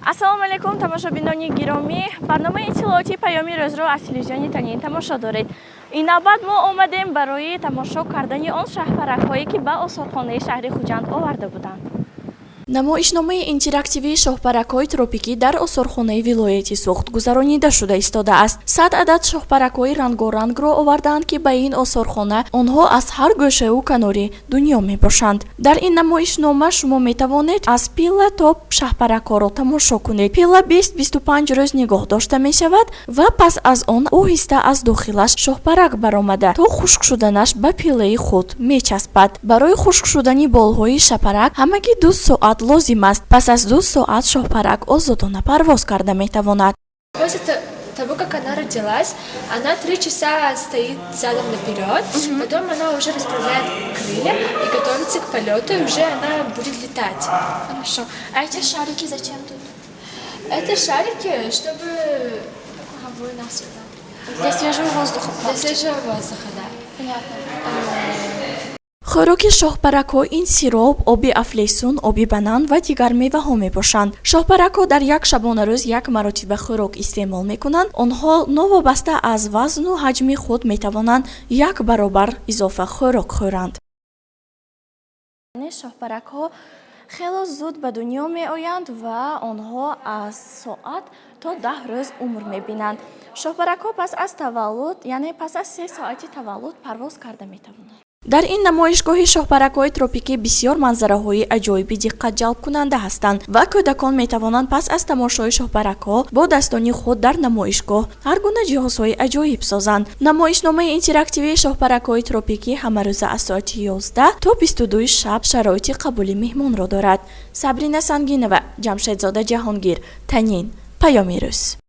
ассалому алайкум тамошобинони гиромӣ, барномаи иттилооти паёми рӯзро аз телевизиони Танин тамошо доред. Ин навбат мо омадем барои тамошо кардани он шаҳпаракҳое ки ба осорхонаи шаҳри Хуҷанд оварда буданд. намоишномаи интерактивии шоҳпаракҳои тропикӣ дар осорхонаи вилояти Суғд гузаронида шуда истодааст. 100 адад шоҳпаракҳои рангорангро овардаанд ки ба ин осорхона онҳо аз ҳар гӯшаву канори дунё мебошанд. Дар ин намоишнома шумо метавонед аз пилла то шаҳпаракҳоро тамошо кунед. Пилла 20-25 рӯз нигоҳ дошта мешавад ва пас аз он оҳиста аз дохилаш шоҳпарак баромада то хушк шуданаш ба пиллаи худ мечаспад. Барои хушк шудани болҳои шаҳпарак ҳамагӣ 2 соат лозим аст. Пас аз 2 соат шоҳпарак озодона парвоз карда метавонад. После того, как она родилась, она 3 часа стоит задом наперед, потом она уже расправляет крылья и готовится к полету, и уже она будет летать. Хорошо. А эти шарики зачем тут? Это шарики, чтобы Для свежего воздуха. для свежего воздуха, да. Понятно. Хӯроки шоҳпаракҳо ин сироб, оби афлесун, оби банан ва дигар меваҳо мебошанд. Шоҳпаракҳо дар як шабонарӯз як маротиба хӯрок истеъмол мекунанд. Онҳо новобаста аз вазну ҳаҷми худ метавонанд 1 баробар изофа хӯрок хӯранд. Шоҳпаракҳо хело зуд ба дунё меоянд ва онҳо аз соат то 10 рӯз умр мебинанд. Шоҳпаракҳо пас аз таваллуд, яъне пас аз 3 соати таваллуд парвоз карда метавонанд. дар ин намоишгоҳи шоҳпаракҳои тропикӣ бисёр манзараҳои аҷоиби диққатҷалбкунанда ҳастанд ва кӯдакон метавонанд пас аз тамошои шоҳпаракҳо бо дастони худ дар намоишгоҳ ҳар гуна ҷиҳозҳои аҷоиб созанд. Намоишномаи интерактивии шоҳпаракҳои тропикӣ ҳамарӯза аз соати 11 то 22 шаб шароити қабули меҳмонро дорад. Сабрина Сангинова, Ҷамшедзода Ҷаҳонгир, Танин, Паёми рӯз.